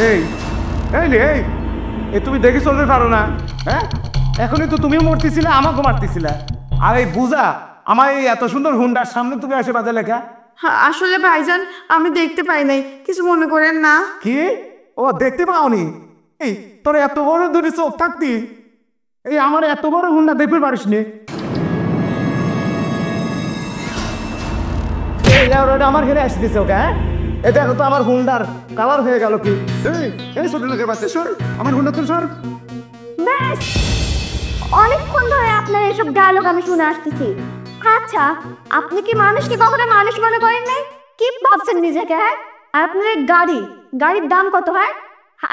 এই এই রে এই তুমি দেখে চলতে পারো না? হ্যাঁ, এখনই তো তুমিও মরতেছিলে, আমাকেও মারতেছিলে। আর এই বুঝা আমার এই এত সুন্দর হুন্ডার সামনে তুমি এসে বাজে লেখা। আসলে ভাইজান আমি দেখতে পাই নাই, কিছু মনে করেন না। কি? ও দেখতে পাওনি? এই তোর এত বড় দুটি চোখ থাকতি এই আমার এত বড় হুন্ডা দেখতে পারিস নি? আমার ঘেরে আসতেছে ওকে। হ্যাঁ, এটা তো আমার হুন্ডার কালার হয়ে গেল। কি এই ছোট লোকের বাচ্চা, সর আমার হুন্ডা তো সর। ব্যাস, অনেকক্ষণ ধরে আপনার এসব ডায়লগ আমি শুনে আসতেছি। আচ্ছা, আপনি কি মানুষকে কখনো মানুষ মনে করেন নাই? কি ভাবছেন নিজেকে? হ্যাঁ, আর আপনার এই গাড়ির দাম কত? হয়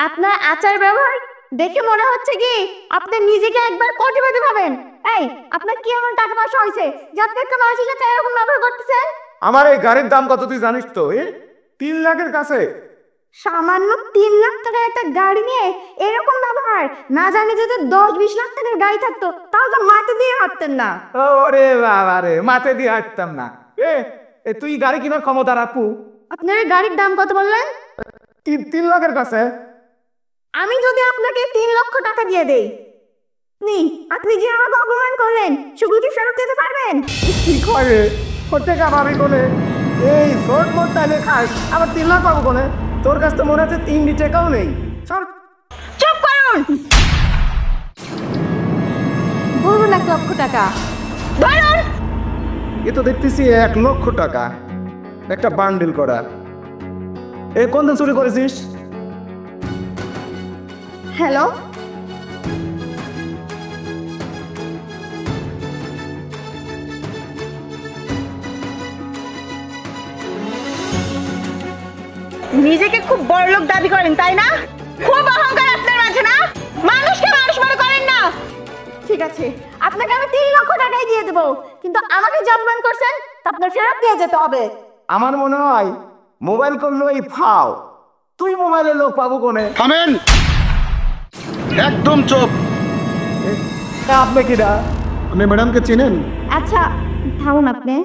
আপনার আচার ব্যবহার দেখে মনে হচ্ছে কি আপনি নিজেকে একবার কোটিপতি ভাবেন। এই, আপনার কি এমন টাকা পয়সা হয়েছে যে আপনি একটা মানুষের সাথে এরকম ব্যবহার করতেছেন? আমার এই গাড়ির দাম কত তুই জানিস তো? 3 লাখের কাছে। সামান্য 3 লাখ টাকার একটা গাড়ি নিয়ে এরকম ব্যবহার? না জানি যদি 10-20 লাখ টাকার গাড়ি থাকতো তাও তো মাটি দিয়ে হাঁটতেন না। ওরে বাবা রে, মাথে দিয়ে হাঁটতাম না। তুই গাড়ি কেনার ক্ষমতা রাখু? আপনার গাড়ির দাম কত বললেন? 3 লাখের কাছে। আমি যদি আপনাকে 3 লক্ষ টাকা দিয়ে দেই, আপনি যে আমাকে অপমান করলেন সেগুলো কি ফেরত দিতে পারবেন? কি করে করতে আমি কোনে এই শর্ট মোট টাইলে খাস, আবার 3 লাখ পাবো কোনে? তোর কাছে তো মনে হচ্ছে 3 টাকাও নেই। চুপ করুন। বলুন 1 লক্ষ টাকা বলুন। এ তো দেখতেছি 1 লক্ষ টাকা একটা বান্ডিল করা। এই কোন দিন চুরি করেছিস? হ্যালো, নিজেকে খুব বড় লোক দাবি করেন তাই না? খুব অহংকার আপনার মাঝে না? মানুষকে মানুষ মনে করেন না। ঠিক আছে, আপনাকে আমি 3 লক্ষ টাকাই দিয়ে দেবো, কিন্তু আমাকে যে অপমান করছেন তা আপনার ফেরত দিয়ে যেতে হবে। আমার মনে হয় মোবাইল করলো এই ফাও, তুই মোবাইলের লোক পাবো কোনে? থামেন, একদম চুপ। আপনি কিরা? আপনি ম্যাডামকে চেনেন? আচ্ছা থামুন, আপনি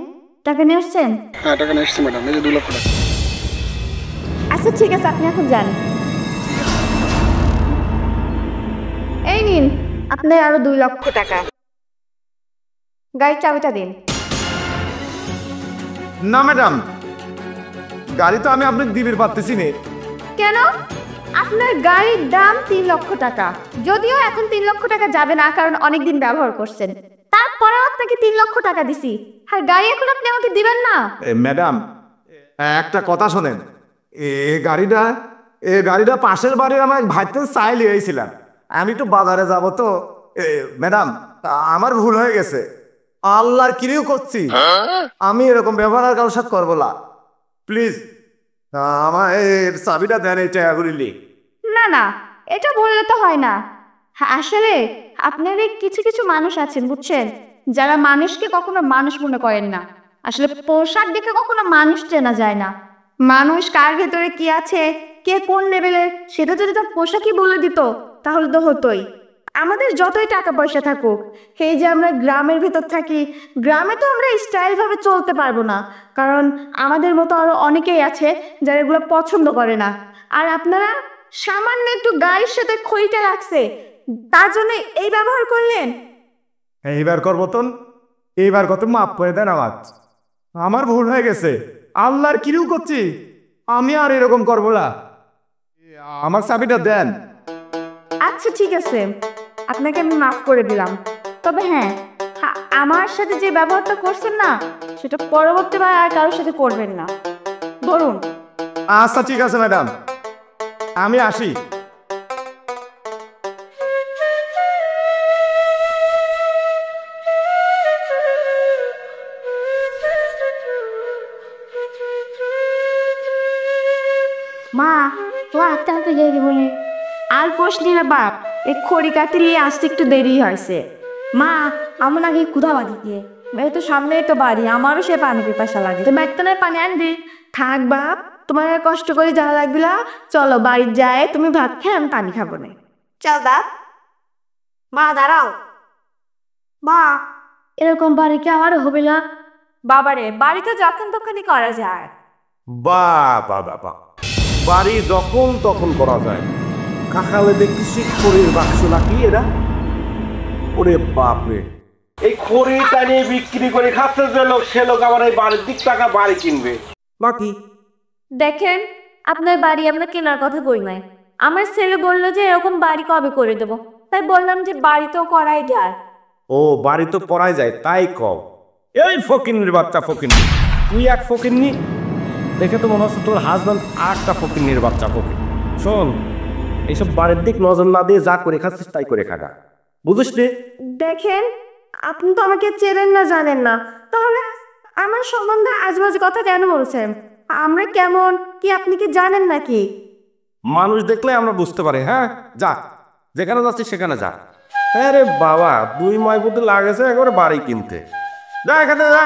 টাকা নিয়ে আসছেন? হ্যাঁ, টাকা নিয়ে এসছি ম্যাডাম, এই যে 2 লক্ষ টাকা। আচ্ছা ঠিক আছে, আপনি এখন যান। এই নিন আপনার আরো 2 লক্ষ টাকা। গাড়ির চাবিটা দিন। না ম্যাডাম, গাড়ি তো আমি আপনাকে দিবির পারতেছি নে। কেন? আপনার গাড়ির দাম 3 লক্ষ টাকা, যদিও এখন 3 লক্ষ টাকা যাবে না কারণ অনেকদিন ব্যবহার করছেন, তারপরেও আপনাকে 3 লক্ষ টাকা দিছি, আর গাড়ি এখন আপনি আমাকে দিবেন না? ম্যাডাম একটা কথা শোনেন, গাড়িটা পাশের বাড়ির আমার ভাইতে চাই লিয়েছিলাম। আমি তো বাজারে যাব তো ম্যাডাম, আমার ভুল হয়ে গেছে। আল্লাহর কিরিও করছি, আমি এরকম ব্যবহার আর কারোর সাথে করবো না। প্লিজ আমার চাবিটা দেন, এই টাকাগুলি। না না, এটা বললে তো হয় না। আসলে আপনার এই কিছু কিছু মানুষ আছেন বুঝছেন, যারা মানুষকে কখনো মানুষ মনে করেন না। আসলে পোশাক দেখে কখনো মানুষ চেনা যায় না। মানুষ কার ভেতরে কি আছে, কে কোন লেভেলের, সেটা যদি তার পোশাকই বলে দিত তাহলে তো হতোই। আমাদের যতই টাকা পয়সা থাকুক, এই যে আমরা গ্রামের ভেতর থাকি, গ্রামে তো আমরা স্টাইল ভাবে চলতে পারবো না, কারণ আমাদের মতো আরো অনেকেই আছে যারা এগুলো পছন্দ করে না। আর আপনারা সামান্য একটু গায়ের সাথে খইটা লাগছে তার জন্য এই ব্যবহার করলেন। এইবার করবো তো, এইবার কত মাফ করে দেন আমার ভুল হয়ে গেছে। আল্লাহর কিরিও করছি, আমি আর এরকম করবো না। আমার চাবিটা দেন। আচ্ছা ঠিক আছে, আপনাকে আমি মাফ করে দিলাম। তবে হ্যাঁ, আমার সাথে যে ব্যবহারটা করছেন না, সেটা পরবর্তীবার আর কারোর সাথে করবেন না। ধরুন। আচ্ছা ঠিক আছে ম্যাডাম, আমি আসি। মা, তাড়াতাড়ি দেরি বলে আর কোশনি না বাপ, এই খড়ি কাটলে আসতে একটু দেরি হয়েছে। মা, আমার আগে ক্ষুধা লাগিয়ে, এই তো সামনে তো বাড়ি, আমারও সে পানি পিপাসা লাগে, তো ব্যাগটানের পানি আন দি। থাক বাপ, তোমার কষ্ট করে যাওয়া লাগবে না, চলো বাড়ি যায়, তুমি ভাত খেয়ে আমি পানি খাবো না। চল দা। মা দাঁড়াও। মা, এরকম বাড়ি কি আমার হবে না? বাবারে, বাড়িতে যখন তখনই করা যায়। বাবা বাবা, বাড়ি যখন তখন করা যায়। কাকালে দেখতেছি খড়ির বাক্স নাকি এরা? ওরে বাপরে, এই খড়িটা নিয়ে বিক্রি করে খাচ্ছে যে লোক, সে লোক আমার এই বাড়ির দিক টাকা বাড়ি কিনবে নাকি? দেখেন, আপনার বাড়ি আমরা কেনার কথা বই নাই। আমার ছেলে বললো যে এরকম বাড়ি কবে করে দেবো, তাই বললাম যে বাড়ি তো করাই যায়। ও, বাড়ি তো পড়াই যায় তাই কও। এই ফকিন্নির বাচ্চা ফকিন্নি, তুই এক ফকিন্নি, দেখে তো মনে হচ্ছে তোর হাজব্যান্ড আর একটা ফকিন্নির বাচ্চা ফকির। শোন, এইসব বাড়ির দিক নজর না দিয়ে যা করে খাচ্ছিস তাই করে খাগা, বুঝিস রে? দেখেন, আপনি তো আমাকে চেনেন না, জানেন না, তাহলে আমার সম্বন্ধে আজবাজে কথা কেন বলছেন? আমরা কেমন কি আপনি কি জানেন নাকি? মানুষ দেখলে আমরা বুঝতে পারি। হ্যাঁ, যা, যেখানে যাচ্ছিস সেখানে যা। আরে বাবা, 2 মাস বুদ্ধি লাগেছে একবারে বাড়ি কিনতে। যা এখানে যা।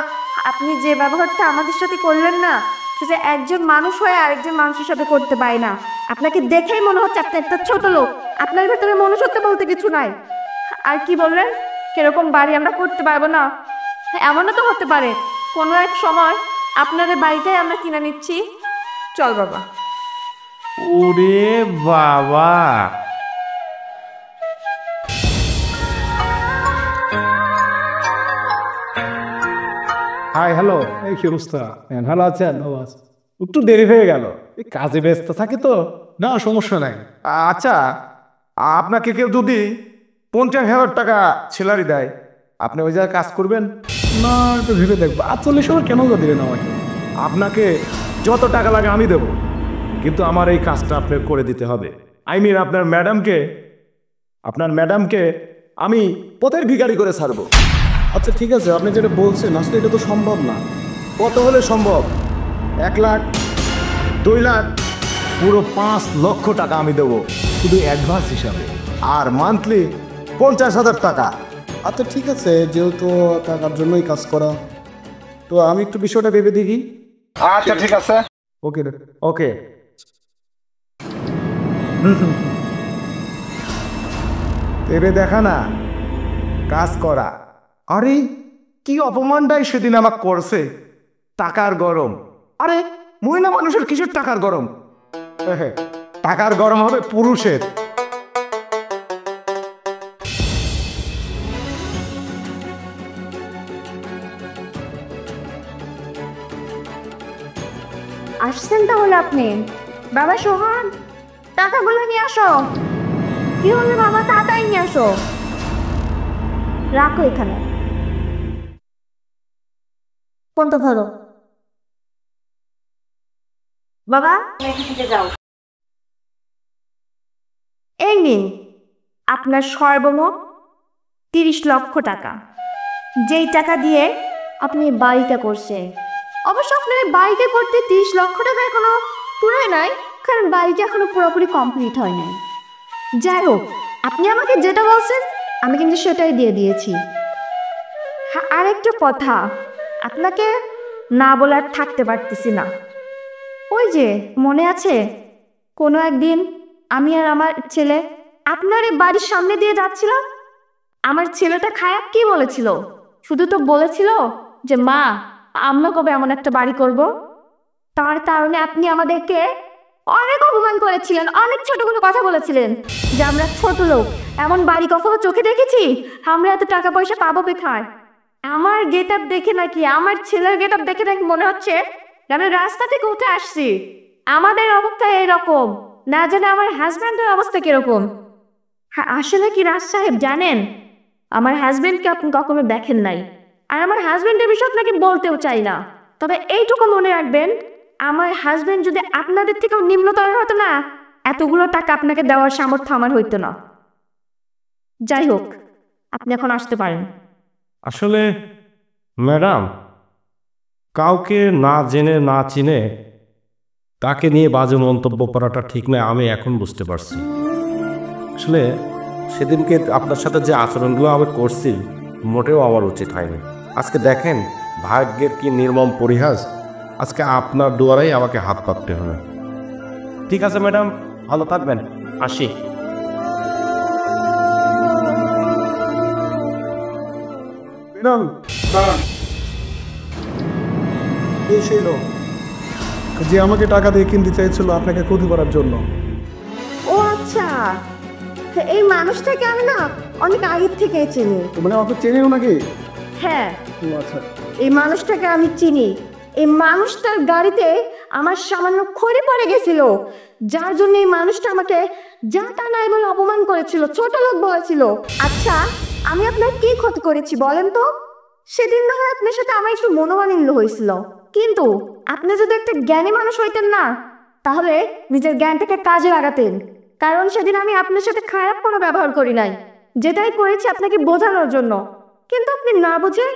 আপনি যে ব্যবহারটা আমাদের সাথে করলেন না, সেটা একজন মানুষ হয়ে আরেকজন মানুষের সাথে করতে পারে না। আপনাকে দেখেই মনে হচ্ছে আপনি একটা ছোট লোক, আপনার ভেতরে মনুষ্যত্ব বলতে কিছু নাই। আর কি বললেন, কিরকম বাড়ি আমরা করতে পারবো না? এমনও তো হতে পারে কোনো এক সময় আপনাদের বাড়িটাই আমরা কিনে নিচ্ছি। চল বাবা। ওরে বাবা, হাই, হ্যালো, এই কি অবস্থা? ভালো আছেন? একটু দেরি হয়ে গেল, এই কাজে ব্যস্ত থাকি তো। না, সমস্যা নাই। আচ্ছা, আপনাকে কেউ যদি 50,000 টাকা স্যালারি দেয়, আপনি ওই জায়গায় কাজ করবেন? না, একটু ভেবে দেখবো। 48 কেন দিলেন আমাকে? আপনাকে যত টাকা লাগে আমি দেব, কিন্তু আমার এই কাজটা আপনার করে দিতে হবে। আপনার ম্যাডামকে আমি পথের ভিখারি করে ছাড়বো। আচ্ছা ঠিক আছে, আপনি যেটা বলছেন আসলে এটা তো সম্ভব না। কত হলে সম্ভব? 1 লাখ, 2 লাখ, পুরো 5 লক্ষ টাকা আমি দেবো শুধু অ্যাডভান্স হিসাবে, আর মান্থলি 50,000 টাকা। আচ্ছা ঠিক আছে, যেহেতু টাকার জন্যই কাজ করা, তো আমি একটু বিষয়টা ভেবে দেখি। আচ্ছা ঠিক আছে। ওকে ওকে, ভেবে দেখা না, কাজ করা। আরে কি অপমানটাই সেদিন আমাকে করছে। টাকার গরম। আরে মহিলা মানুষের কিসের টাকার গরম? টাকার গরম হবে পুরুষের। আসছেন তাহলে আপনি? বাবা সোহান, টাকাগুলো নিয়ে আসো। কি হলো বাবা, তাড়াতাড়ি নিয়ে আসো। রাখো এখানে। কোনটা ধরো বাবা, যাও। এই নিন আপনার সর্বমোট 30 লক্ষ টাকা, যেই টাকা দিয়ে আপনি বাড়িটা করছেন। অবশ্য আপনার বাড়িটা করতে 30 লক্ষ টাকা এখনো পুরোই নাই, কারণ বাড়িটা এখনো পুরোপুরি কমপ্লিট হয় নাই। যাই হোক, আপনি আমাকে যেটা বলছেন আমি কিন্তু সেটাই দিয়ে দিয়েছি। হ্যাঁ, আরেকটা কথা আপনাকে না বলার থাকতে পারতেছি না। ওই যে মনে আছে কোনো একদিন আমি আর আমার ছেলে আপনার এই বাড়ির সামনে দিয়ে যাচ্ছিলাম, আমার ছেলেটা খারাপ কি বলেছিল? শুধু তো বলেছিল যে মা, আমরা কবে এমন একটা বাড়ি করব। তার কারণে আপনি আমাদেরকে অনেক অপমান করেছিলেন, অনেক ছোটগুলো কথা বলেছিলেন যে আমরা ছোট লোক, এমন বাড়ি কখনো চোখে দেখেছি? আমরা এত টাকা পয়সা পাবো কোথায়? আমার গেট আপ দেখে নাকি, আমার ছেলের গেট আপ দেখে নাকি মনে হচ্ছে আমি রাস্তা থেকে উঠে আসছি। আমাদের অবস্থা এরকম, না জানে আমার হাজব্যান্ডের অবস্থা কিরকম। হ্যাঁ, আসলে কি রাজ সাহেব জানেন, আমার হাজব্যান্ডকে আপনি কখনো দেখেন নাই, আর আমার হাজব্যান্ডের বিষয় আপনাকে বলতেও চাই না। তবে এইটুকু মনে রাখবেন, আমার হাজব্যান্ড যদি আপনাদের থেকেও নিম্নতর হতো না, এতগুলো টাকা আপনাকে দেওয়ার সামর্থ্য আমার হইতো না। যাই হোক, আপনি এখন আসতে পারেন। আসলে ম্যাডাম, কাউকে না জেনে না চিনে তাকে নিয়ে বাজে মন্তব্য করাটা ঠিক নয়, আমি এখন বুঝতে পারছি। আসলে সেদিনকে আপনার সাথে যে আচরণগুলো আমি করছি মোটেও আমার উচিত হয়নি। আজকে দেখেন ভাগ্যের কি নির্মম পরিহাস, আজকে আপনার দুয়ারেই আমাকে হাত পাততে হবে। ঠিক আছে ম্যাডাম, ভালো থাকবেন, আসি। ম্যাডাম, এই সেই লোক যে আমাকে টাকা দিয়ে কিনতে চাইছিল আপনাকে ক্ষতি করার জন্য। ও আচ্ছা, এই মানুষটাকে আমি না অনেক আগের থেকে চিনি। মানে আপনি চেনেও নাকি? হ্যাঁ, ও আচ্ছা। এই মানুষটাকে আমি চিনি। এই মানুষটার গাড়িতে আমার সামান্য খড়ি পড়ে গেছিল, যার জন্য এই মানুষটা আমাকে যা তা নাই বলে অপমান করেছিল, ছোট লোক বলেছিল। আচ্ছা, আমি আপনার কি ক্ষতি করেছি বলেন তো? সেদিন না হয় আপনার সাথে আমার একটু মনোমালিন্য হয়েছিল, কিন্তু আপনি যদি একটা জ্ঞানী মানুষ হইতেন না, তাহলে নিজের জ্ঞানটাকে কাজে লাগাতেন। কারণ সেদিন আমি আপনার সাথে খারাপ কোনো ব্যবহার করি নাই, যেটাই করেছি আপনাকে বোঝানোর জন্য। কিন্তু আপনি না বুঝে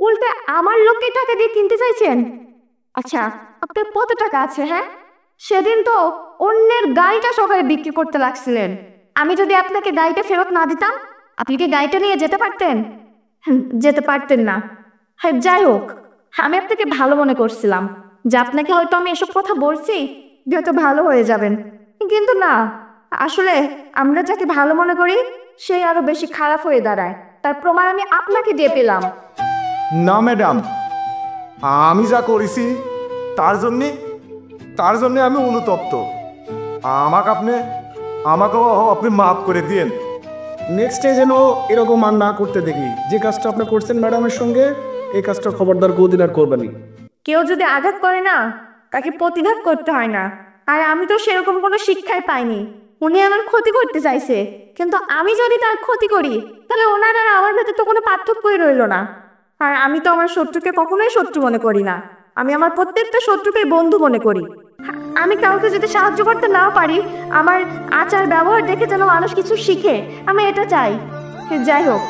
উল্টে আমার লোককে টাকা দিয়ে কিনতে চাইছেন। আচ্ছা, আপনার কত টাকা আছে? হ্যাঁ, সেদিন তো অন্যের গাড়িটা সকালে বিক্রি করতে লাগছিলেন। আমি যদি আপনাকে গাড়িটা ফেরত না দিতাম, আপনি কি গাড়িটা নিয়ে যেতে পারতেন? যেতে পারতেন না। হ্যাঁ, যাই হোক, আমি আপনাকে ভালো মনে করছিলাম যে আপনাকে হয়তো আমি এসব কথা বলছি হয়তো ভালো হয়ে যাবেন, কিন্তু না, আসলে আমরা যাকে ভালো মনে করি সেই আরো বেশি খারাপ হয়ে দাঁড়ায়। তার প্রমাণ আমি আপনাকে দিয়ে পেলাম। না ম্যাডাম, আমি যা করেছি তার জন্যে আমি অনুতপ্ত। আমাকেও আপনি মাফ করে দিন। নেক্সটে যেন এরকম আর না করতে দেখি। যে কাজটা আপনি করছেন ম্যাডামের সঙ্গে, এই কাজটা খবরদার কোনদিন আর করবেনি। কেউ যদি আঘাত করে না, তাকে প্রতিঘাত করতে হয় না। আর আমি তো সেরকম কোনো শিক্ষাই পাইনি। উনি আমার ক্ষতি করতে চাইছে, কিন্তু আমি যদি তার ক্ষতি করি তাহলে ওনার আর আমার ভেতর তো কোনো পার্থক্যই রইল না। আর আমি তো আমার শত্রুকে কখনোই শত্রু মনে করি না, আমি আমার প্রত্যেকটা শত্রুকে বন্ধু মনে করি। আমি কাউকে যদি সাহায্য করতে নাও পারি, আমার আচার ব্যবহার দেখে যেন মানুষ কিছু শিখে, আমি এটা চাই। যাই হোক,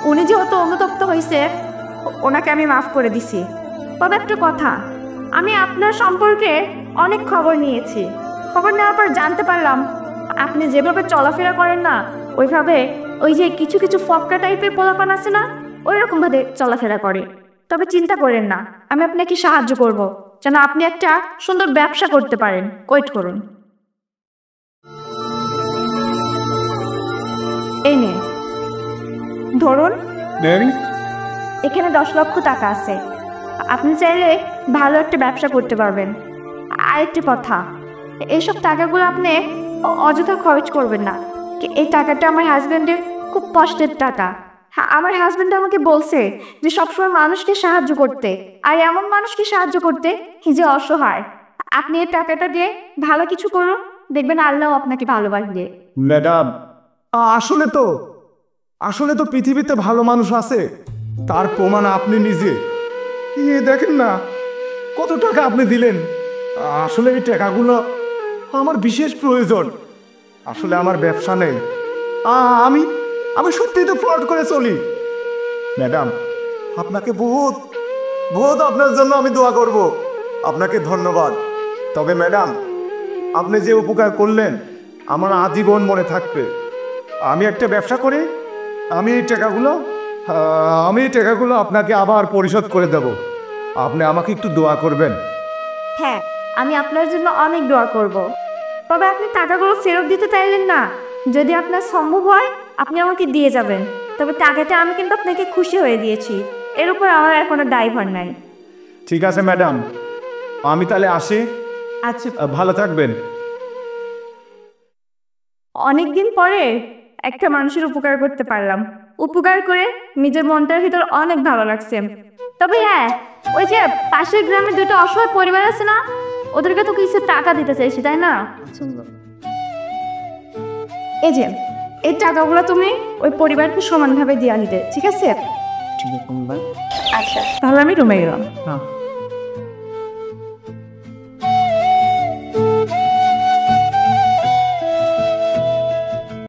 উনি যেহেতু অনুতপ্ত হয়েছে, ওনাকে আমি মাফ করে দিছি। তবে একটা কথা, আমি আপনার সম্পর্কে অনেক খবর নিয়েছি। খবর নেওয়ার পর জানতে পারলাম আপনি যেভাবে চলাফেরা করেন না, ওইভাবে ওই যে কিছু কিছু ফক্কা টাইপের পোলাপান আছে না, ওই রকম ভাবে চলাফেরা করে। তবে চিন্তা করেন না, আমি আপনাকে সাহায্য করব যেন আপনি একটা সুন্দর ব্যবসা করতে পারেন। ওয়েট করুন, এই নে ধরুন, এখানে 10 লক্ষ টাকা আছে। আপনি চাইলে ভালো একটা ব্যবসা করতে পারবেন। আরেকটি কথা, এইসব টাকাগুলো আপনি অযথা খরচ করবেন না। এই টাকাটা আমার হাজব্যান্ডের খুব কষ্টের টাকা। আমার হাজব্যান্ড আমাকে বলছে যে সবসময় মানুষকে সাহায্য করতে, আর এমন মানুষকে সাহায্য করতে যে অসহায়। আপনি এই টাকাটা দিয়ে ভালো কিছু করুন, দেখবেন আল্লাহ আপনাকে ভালোবাসবে। ম্যাডাম, আসলে তো পৃথিবীতে ভালো মানুষ আছে, তার প্রমাণ আপনি নিজে। দেখেন না কত টাকা আপনি দিলেন। আসলে এই টাকাগুলো আমার বিশেষ প্রয়োজন। আসলে আমার ব্যবসা নেই, আমি সত্যিই তো ফ্রড করে চলি। ম্যাডাম, আপনাকে বহুত আপনার জন্য আমি দোয়া করব। আপনাকে ধন্যবাদ। তবে ম্যাডাম, আপনি যে উপকার করলেন আমার আজীবন মনে থাকবে। আমি একটা ব্যবসা করি, আমি এই টাকাগুলো আপনাকে আবার পরিশোধ করে দেব। আপনি আমাকে একটু দোয়া করবেন। হ্যাঁ, আমি আপনার জন্য অনেক দোয়া করব। তবে আপনি টাকাগুলো ফেরত দিতে চাইলেন না। যদি আপনার সম্ভব হয় আপনি আমাকে দিয়ে যাবেন। তবে টাকাটা আমি কিন্তু আপনাকে খুশি হয়ে দিয়েছি, এর উপর আমার আর কোনো দায়ভার নাই। ঠিক আছে ম্যাডাম, আমি তাহলে আসি। আচ্ছা, ভালো থাকবেন। অনেকদিন পরে একটা মানুষের উপকার করতে পারলাম। উপকার করে নিজের মনটার ভিতর অনেক ভালো লাগছে। তবে হ্যাঁ, ওই যে পাশের গ্রামের দুটো অসহায় পরিবার আছে না, ওদেরকে তো কিছু টাকা দিতে চাইছি, তাই না? এই যে এই টাকাগুলো তুমি ওই পরিবারকে সমানভাবে দিয়ে নিতে, ঠিক আছে? আচ্ছা, তাহলে আমি রুমে গেলাম।